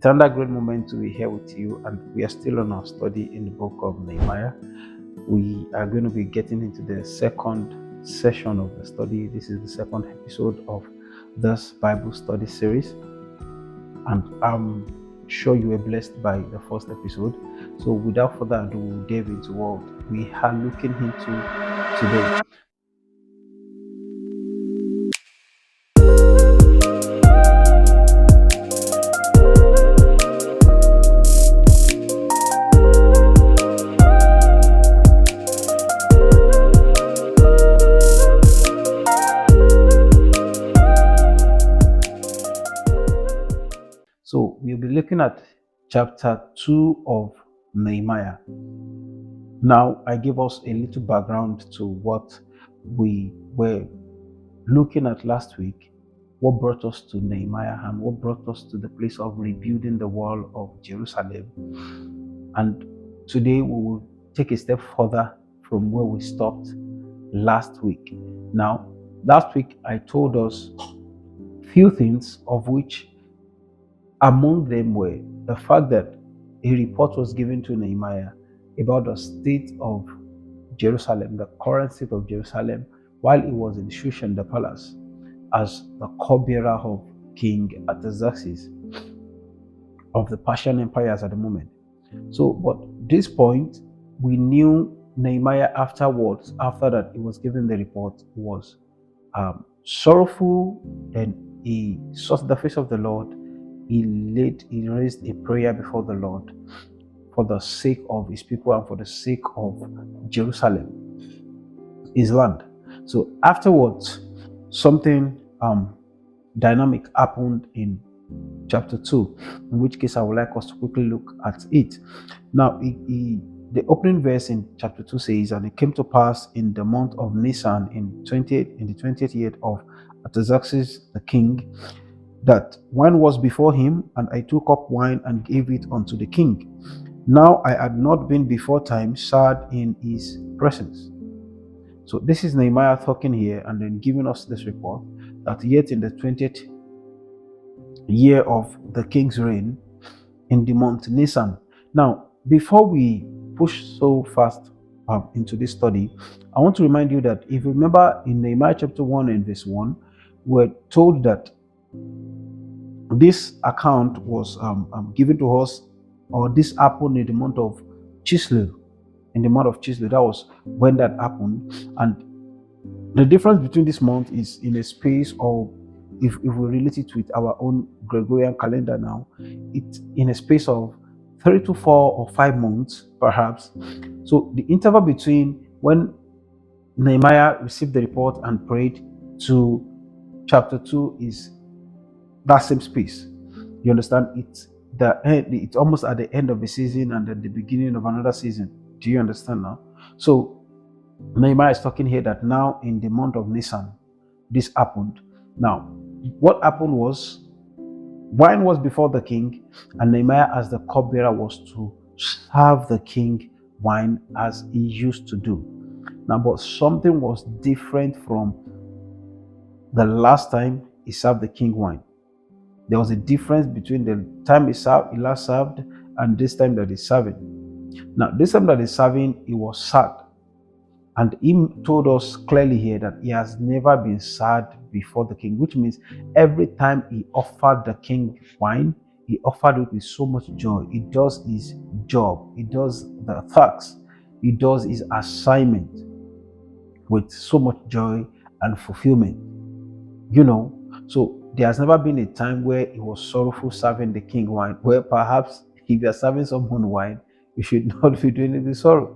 It's another great moment to be here with you, and we are still on our study in the book of Nehemiah. We are going to be getting into the second session of the study. This is the second episode of this Bible study series, and I'm sure you were blessed by the first episode. So without further ado, we'll dive into what we are looking into today. So we'll be looking at chapter 2 of Nehemiah. Now, I give us a little background to what we were looking at last week, what brought us to Nehemiah and what brought us to the place of rebuilding the wall of Jerusalem. And today we will take a step further from where we stopped last week. Now, last week I told us few things, of which among them were the fact that a report was given to Nehemiah about the state of Jerusalem, the current state of Jerusalem, while he was in Shushan, the palace, as the cupbearer of King Artaxerxes of the Persian empires at the moment. So, but this point, we knew Nehemiah afterwards, after that he was given the report, was sorrowful, and he sought the face of the Lord. He raised a prayer before the Lord for the sake of his people and for the sake of Jerusalem, his land. So afterwards, something dynamic happened in chapter 2, in which case I would like us to quickly look at it. Now, the opening verse in chapter 2 says, "And it came to pass in the month of Nisan in the 20th year of Artaxerxes the king, that wine was before him, and I took up wine and gave it unto the king. Now I had not been before time sad in his presence." So this is Nehemiah talking here and then giving us this report that yet in the 20th year of the king's reign, in the month Nisan. Now, before we push so fast into this study, I want to remind you that if you remember in Nehemiah chapter 1 and verse 1, we're told that this account was given to us, or this happened in the month of Chislev. In the month of Chislev, that was when that happened. And the difference between this month is in a space of, if we relate it with our own Gregorian calendar now, it's in a space of 3 to 4 or 5 months, perhaps. So the interval between when Nehemiah received the report and prayed to chapter 2 is that same space. You understand? It's almost at the end of the season and at the beginning of another season. Do you understand now? So Nehemiah is talking here that now in the month of Nisan, this happened. Now, what happened was, wine was before the king, and Nehemiah as the cupbearer was to serve the king wine as he used to do. Now, but something was different from the last time he served the king wine. There was a difference between the time he last served and this time that he's serving. Now, this time that he's serving, he was sad. And he told us clearly here that he has never been sad before the king, which means every time he offered the king wine, he offered it with so much joy. He does his job, he does the tasks, he does his assignment with so much joy and fulfillment. You know, so there has never been a time where he was sorrowful serving the king wine, where perhaps if you are serving someone wine, you should not be doing it with sorrow,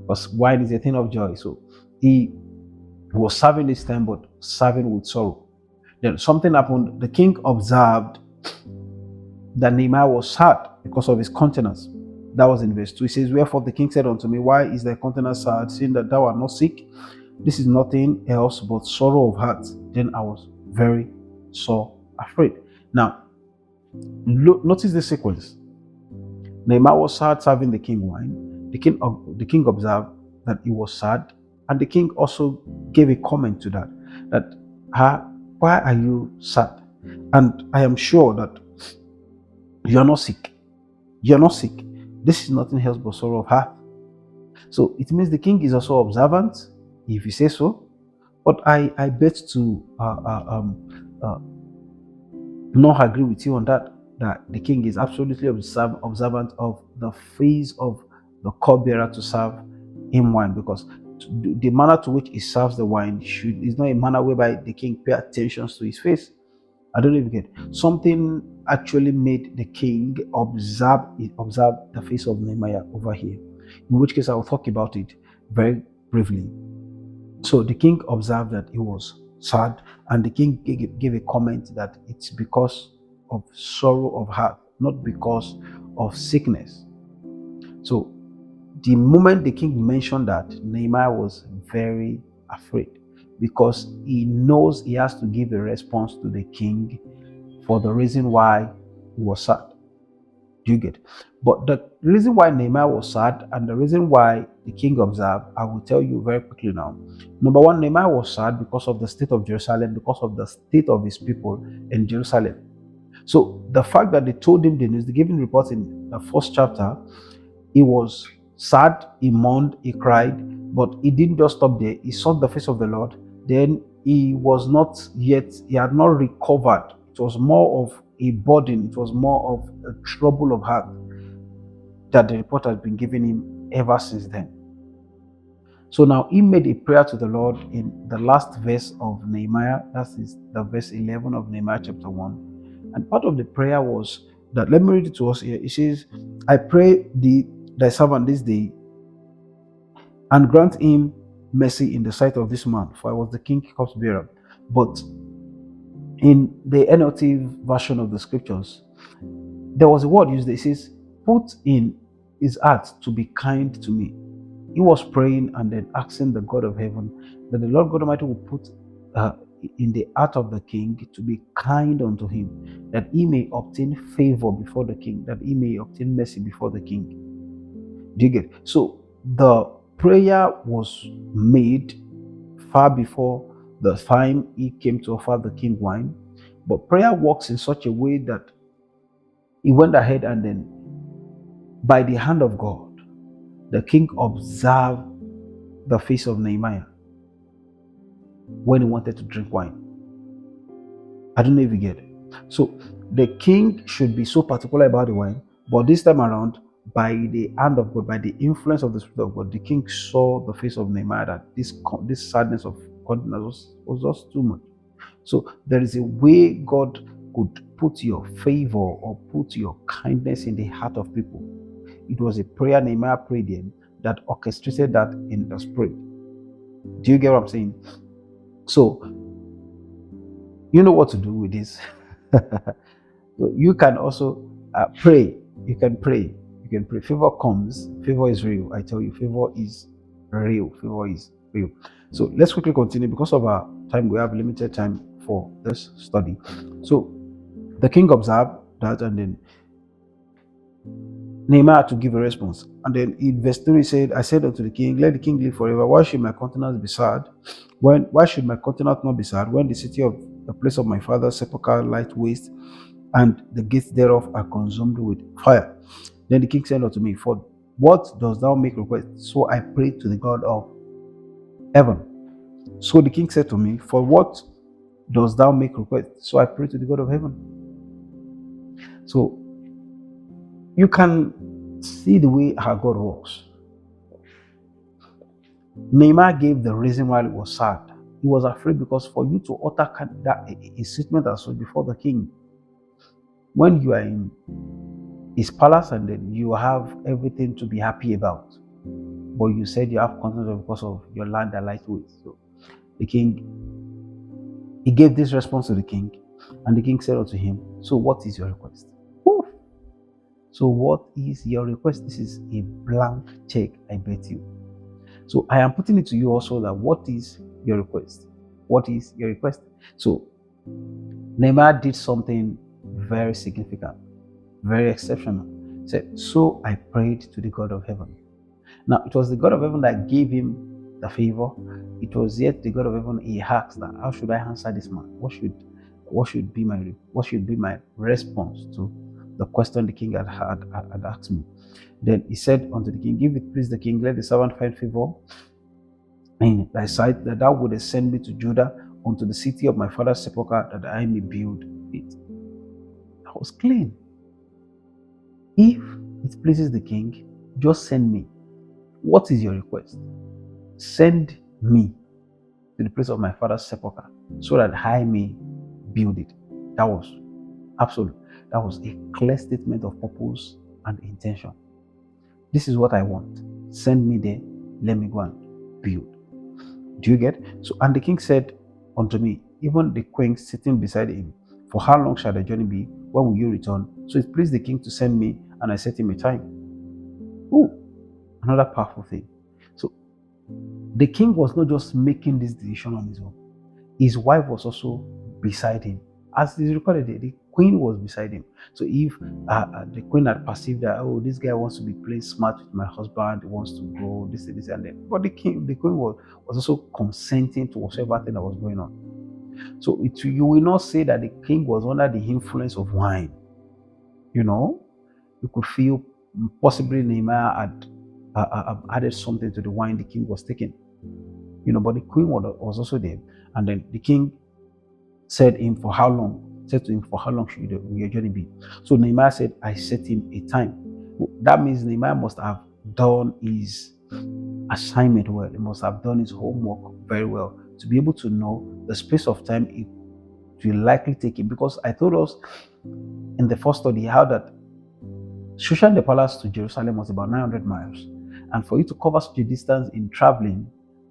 because wine is a thing of joy. So he was serving this time, but serving with sorrow. Then something happened. The king observed that Nehemiah was sad because of his countenance. That was in verse 2. He says, "Wherefore the king said unto me, Why is thy countenance sad, seeing that thou art not sick? This is nothing else but sorrow of heart. Then I was very sore afraid." Now, notice the sequence. Nehemiah was sad serving the king wine. The king observed that he was sad, and the king also gave a comment to that why are you sad? And I am sure that You're not sick. You're not sick. This is nothing else but sorrow of heart. So it means the king is also observant, if you say so. But I bet to not agree with you on that. That the king is absolutely observant of the phase of the cupbearer to serve him wine, because the manner to which he serves the wine is not a manner whereby the king pay attention to his face. I don't know if you get something actually made the king observe the face of Nehemiah over here. In which case I will talk about it very briefly. So the king observed that he was sad, and the king gave a comment that it's because of sorrow of heart, not because of sickness. So the moment the king mentioned that, Nehemiah was very afraid, because he knows he has to give a response to the king for the reason why he was sad. Do you get? But the reason why Nehemiah was sad and the reason why the king observed, I will tell you very quickly now. Number one, Nehemiah was sad because of the state of Jerusalem, because of the state of his people in Jerusalem. So the fact that they told him the news, they gave him reports in the first chapter, he was sad, he mourned, he cried, but he didn't just stop there. He sought the face of the Lord. Then he had not recovered. It was more of a burden, it was more of a trouble of heart that the report has been giving him ever since then. So now he made a prayer to the Lord in the last verse of Nehemiah. That is the verse 11 of Nehemiah chapter 1. And part of the prayer was that, let me read it to us here. It says, I pray thy servant this day, and grant him mercy in the sight of this man, for I was the king's cupbearer. But in the NLT version of the scriptures, there was a word used. It says, put in his heart to be kind to me. He was praying and then asking the God of heaven that the Lord God Almighty will put in the heart of the king to be kind unto him, that he may obtain favor before the king, that he may obtain mercy before the king. Do you get? So the prayer was made far before the time he came to offer the king wine. But prayer works in such a way that he went ahead and then, by the hand of God, the king observed the face of Nehemiah when he wanted to drink wine. I don't know if you get it. So the king should be so particular about the wine, but this time around, by the hand of God, by the influence of the Spirit of God, the king saw the face of Nehemiah that this sadness of countenance was just too much. So there is a way God could put your favor or put your kindness in the heart of people. It was a prayer Nehemiah prayed in that orchestrated that in the spirit. Do you get what I'm saying? So you know what to do with this. So you can also pray. You can pray. You can pray. Favor comes. Favor is real. I tell you, favor is real. Favor is real. So let's quickly continue. Because of our time, we have limited time for this study. So the king observed that, and then Nehemiah had to give a response. And then in verse 3 said, I said unto the king, let the king live forever. Why should my countenance be sad? Why should my countenance not be sad when the city of the place of my father's sepulchre lies waste, and the gates thereof are consumed with fire? Then the king said unto me, for what dost thou make request? So I prayed to the God of heaven. So the king said to me, for what dost thou make request? So I prayed to the God of heaven. So you can see the way our God works. Nehemiah gave the reason why he was sad. He was afraid because for you to utter a statement as such before the king, when you are in his palace and then you have everything to be happy about, but you said you have concerns because of your land that lies waste. So the king, he gave this response to the king, and the king said unto him, so what is your request? Woo! So what is your request? This is a blank check, I bet you. So I am putting it to you also that what is your request? What is your request? So Nehemiah did something very significant, very exceptional. He said, so I prayed to the God of heaven. Now it was the God of heaven that gave him the favor. It was yet the God of heaven he asked that, how should I answer this man? What should be my response to the question the king had asked me. Then he said unto the king, If it please the king, let the servant find favor in thy sight, that thou wouldest send me to Judah unto the city of my father's sepulchre, that I may build it. I was clean. If it pleases the king, just send me. What is your request? Send me to the place of my father's sepulchre, so that I may build it. That was absolute. That was a clear statement of purpose and intention. This is what I want. Send me there. Let me go and build. Do you get? So, and the king said unto me, even the queen sitting beside him, For how long shall the journey be? When will you return? So it pleased the king to send me, and I set him a time. Oh, another powerful thing. So the king was not just making this decision on his own. His wife was also beside him. As is recorded, the queen was beside him. So if the queen had perceived that, oh, this guy wants to be playing smart with my husband, he wants to go this and that, but the queen was also consenting to whatever thing that was going on. So you will not say that the king was under the influence of wine. You could feel possibly Nehemiah had added something to the wine the king was taking. But the queen was also there. And then the king said to him, For how long should your journey be? So Nehemiah said, I set him a time. That means Nehemiah must have done his assignment well. He must have done his homework very well to be able to know the space of time it will likely take him. Because I told us in the first study how that Shushan the palace to Jerusalem was about 900 miles. And for you to cover such a distance in traveling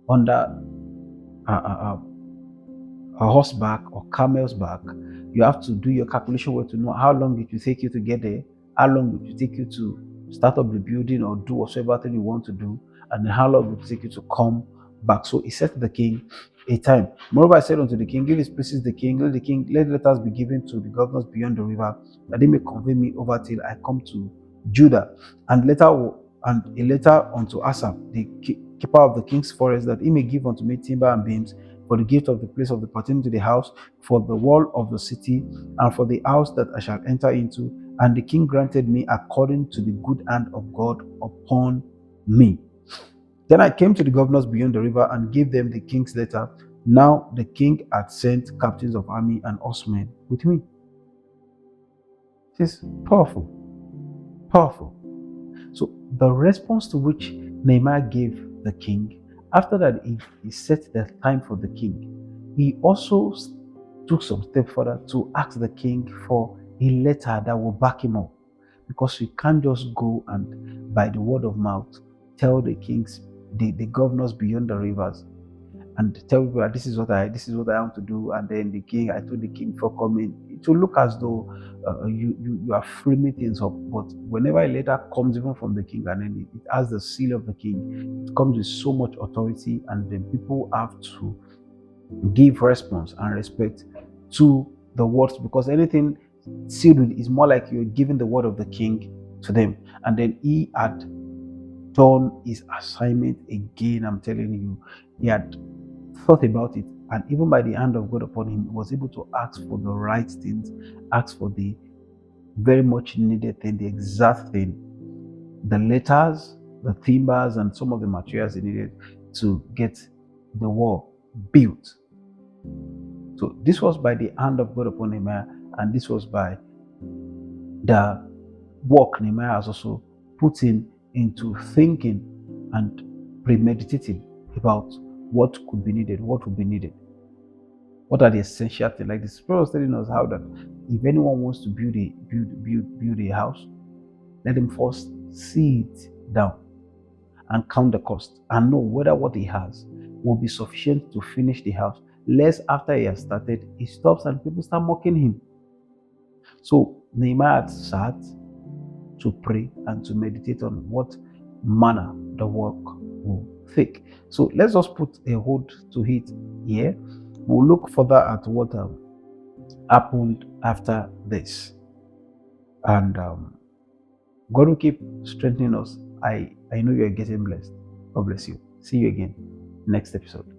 under a horseback or camel's back, you have to do your calculation well to know how long it will take you to get there, how long it will take you to start up the building or do whatever thing you want to do, and then how long it will take you to come back. So he said to the king a time. Moreover, I said unto the king, Give his places the king, let letters be given to the governors beyond the river, that they may convey me over till I come to Judah, and a letter unto Asaph, the keeper of the king's forest, that he may give unto me timber and beams for the gift of the place of the pertaining to the house, for the wall of the city, and for the house that I shall enter into. And the king granted me according to the good hand of God upon me. Then I came to the governors beyond the river and gave them the king's letter. Now the king had sent captains of army and horsemen with me. This is powerful. Powerful. So the response to which Nehemiah gave the king, after that he set the time for the king, he also took some step further to ask the king for a letter that will back him up. Because you can't just go and by the word of mouth tell the kings, the governors beyond the rivers, and tell people that this is what I want to do, and then I told the king before coming. It will look as though you are framing things up. But whenever a letter comes even from the king, and then it has the seal of the king, it comes with so much authority, and then people have to give response and respect to the words, because anything sealed is more like you're giving the word of the king to them. And then he had done his assignment again. I'm telling you, he had thought about it, and even by the hand of God upon him, he was able to ask for the right things, ask for the very much needed thing, the exact thing, the letters, the timbers, and some of the materials he needed to get the wall built. So this was by the hand of God upon Nehemiah, and this was by the work Nehemiah has also put into thinking and premeditating about what could be needed, what would be needed, what are the essential things. Like the Spirit was telling us how that if anyone wants to build a house, let him first sit down and count the cost and know whether what he has will be sufficient to finish the house. Lest after he has started, he stops and people start mocking him. So Nehemiah had sat to pray and to meditate on what manner the work will take. So let's just put a hold to it here. We'll look further at what happened after this. And God will keep strengthening us. I know you are getting blessed. God bless you. See you again next episode.